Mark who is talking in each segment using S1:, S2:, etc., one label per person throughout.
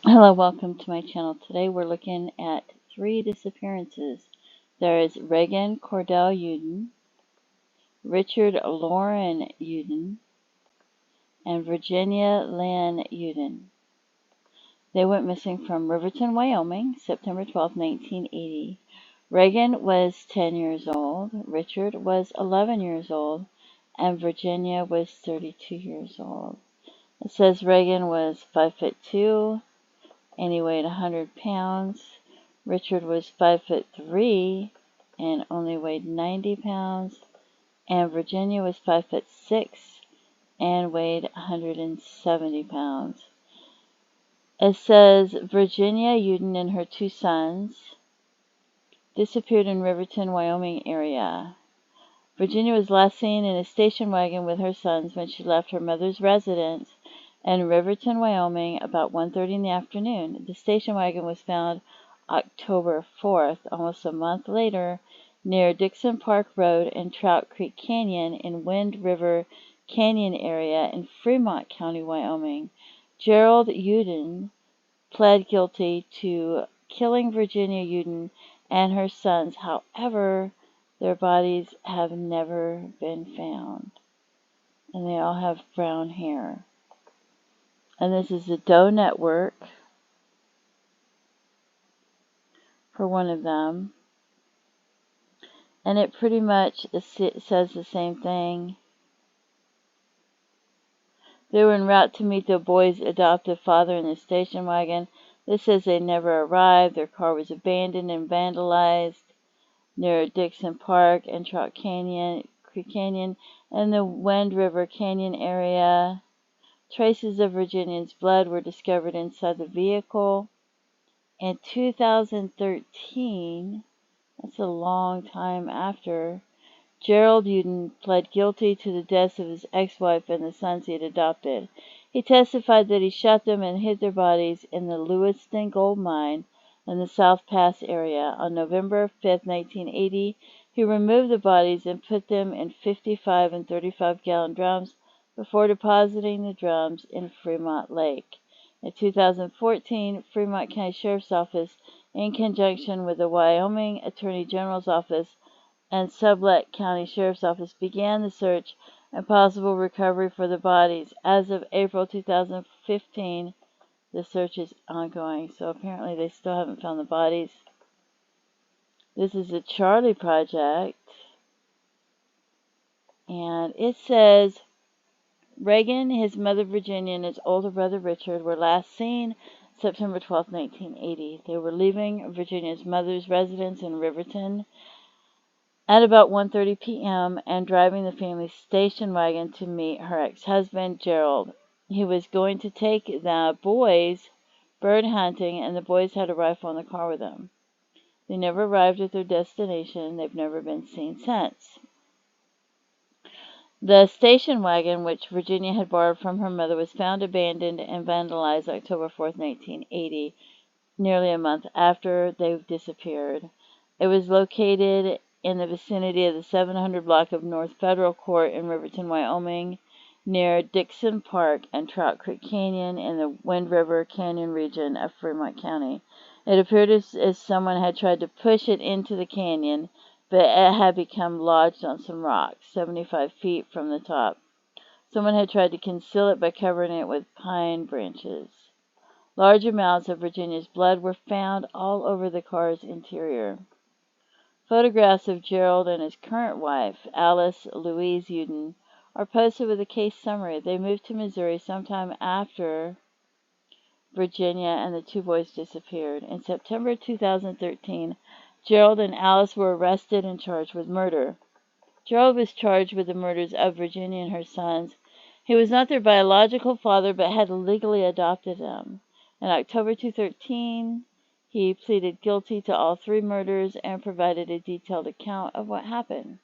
S1: Hello, welcome to my channel. Today we're looking at 3 disappearances. There is Reagan Cordell Uden, Richard Loren Uden, and Virginia Lynne Uden. They went missing from Riverton, Wyoming, September 12, 1980. Reagan was 10 years old, Richard was 11 years old, and Virginia was 32 years old. It says Reagan was 5'2", and he weighed 100 pounds. Richard was 5'3" and only weighed 90 pounds. And Virginia was 5'6" and weighed 170 pounds. It says Virginia Uden and her 2 sons disappeared in Riverton, Wyoming area. Virginia was last seen in a station wagon with her sons when she left her mother's residence in Riverton, Wyoming, about 1:30 in the afternoon. The station wagon was found October 4th, almost a month later, near Dixon Park Road and Trout Creek Canyon in Wind River Canyon area in Freemont County, Wyoming. Gerald Uden pled guilty to killing Virginia Uden and her sons. However, their bodies have never been found, and they all have brown hair. And this is the Doe Network for one of them. And it pretty much says the same thing. They were en route to meet the boys' adoptive father in the station wagon. This says they never arrived. Their car was abandoned and vandalized near Dixon Park and Trout Creek Canyon and the Wind River Canyon area. Traces of Virginia's blood were discovered inside the vehicle. In 2013, that's a long time after, Gerald Uden pled guilty to the deaths of his ex-wife and the sons he had adopted. He testified that he shot them and hid their bodies in the Lewiston gold mine in the South Pass area. On November 5, 1980, he removed the bodies and put them in 55 and 35-gallon drums before depositing the drums in Freemont Lake. In 2014, Freemont County Sheriff's Office, in conjunction with the Wyoming Attorney General's Office and Sublette County Sheriff's Office, began the search and possible recovery for the bodies. As of April 2015, the search is ongoing, so apparently they still haven't found the bodies. This is the Charlie Project, and it says Reagan, his mother Virginia, and his older brother Richard were last seen September 12, 1980. They were leaving Virginia's mother's residence in Riverton at about 1:30 p.m. and driving the family's station wagon to meet her ex-husband, Gerald. He was going to take the boys bird hunting, and the boys had a rifle in the car with them. They never arrived at their destination. They've never been seen since. The station wagon, which Virginia had borrowed from her mother, was found abandoned and vandalized October 4, 1980, nearly a month after they disappeared. It was located in the vicinity of the 700 block of North Federal Court in Riverton, Wyoming, near Dixon Park and Trout Creek Canyon in the Wind River Canyon region of Fremont County. It appeared as someone had tried to push it into the canyon, but it had become lodged on some rocks, 75 feet from the top. Someone had tried to conceal it by covering it with pine branches. Large amounts of Virginia's blood were found all over the car's interior. Photographs of Gerald and his current wife, Alice Louise Uden, are posted with a case summary. They moved to Missouri sometime after Virginia and the 2 boys disappeared. In September 2013, Gerald and Alice were arrested and charged with murder. Gerald was charged with the murders of Virginia and her sons. He was not their biological father, but had legally adopted them. In October 2013, he pleaded guilty to all 3 murders and provided a detailed account of what happened.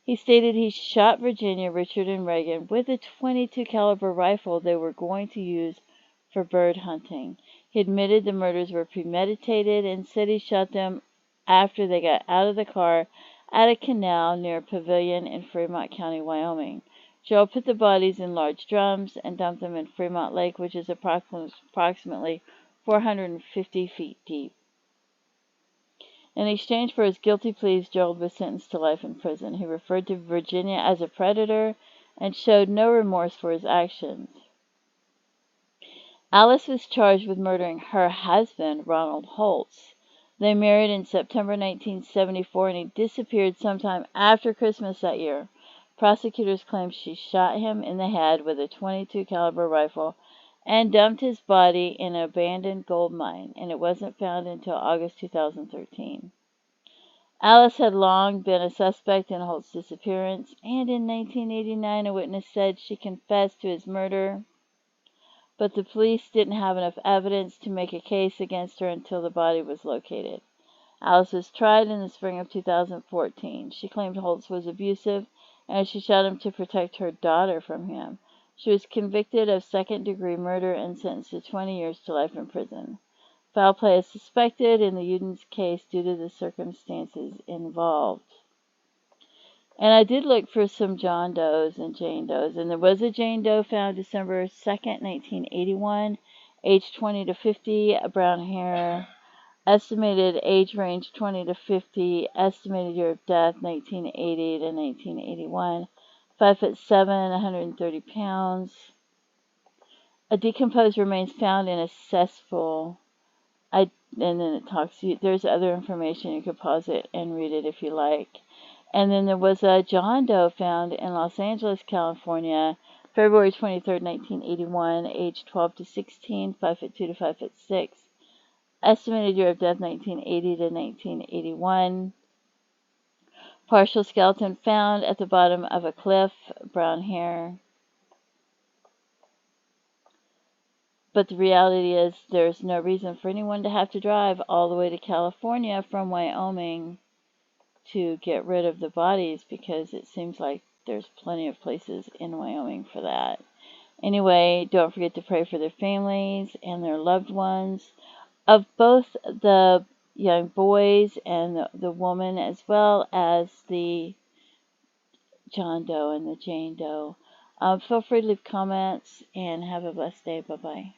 S1: He stated he shot Virginia, Richard, and Reagan with a .22 caliber rifle they were going to use for bird hunting. He admitted the murders were premeditated and said he shot them after they got out of the car at a canal near Pavilion in Fremont County, Wyoming. Joe put the bodies in large drums and dumped them in Fremont Lake, which is approximately 450 feet deep. In exchange for his guilty pleas, Gerald was sentenced to life in prison. He referred to Virginia as a predator and showed no remorse for his actions. Alice was charged with murdering her husband, Ronald Holtz. They married in September 1974, and he disappeared sometime after Christmas that year. Prosecutors claim she shot him in the head with a .22 caliber rifle and dumped his body in an abandoned gold mine, and it wasn't found until August 2013. Alice had long been a suspect in Holt's disappearance, and in 1989 a witness said she confessed to his murder, but the police didn't have enough evidence to make a case against her until the body was located. Alice was tried in the spring of 2014. She claimed Holtz was abusive, and she shot him to protect her daughter from him. She was convicted of second-degree murder and sentenced to 20 years to life in prison. Foul play is suspected in the Uden's case due to the circumstances involved. And I did look for some John Does and Jane Does, and there was a Jane Doe found December 2nd, 1981, age 20 to 50, brown hair, estimated age range 20 to 50, estimated year of death 1980 to 1981, 5'7", 130 pounds. A decomposed remains found in a cesspool. And then it talks, there's other information, you could pause it and read it if you like. And then there was a John Doe found in Los Angeles, California, February 23rd, 1981, age 12 to 16, 5'2" to 5'6". Estimated year of death 1980 to 1981. Partial skeleton found at the bottom of a cliff, brown hair. But the reality is there's no reason for anyone to have to drive all the way to California from Wyoming to get rid of the bodies, because it seems like there's plenty of places in Wyoming for that. Anyway, don't forget to pray for their families and their loved ones, of both the young boys and the woman, as well as the John Doe and the Jane Doe. Feel free to leave comments, and have a blessed day. Bye-bye.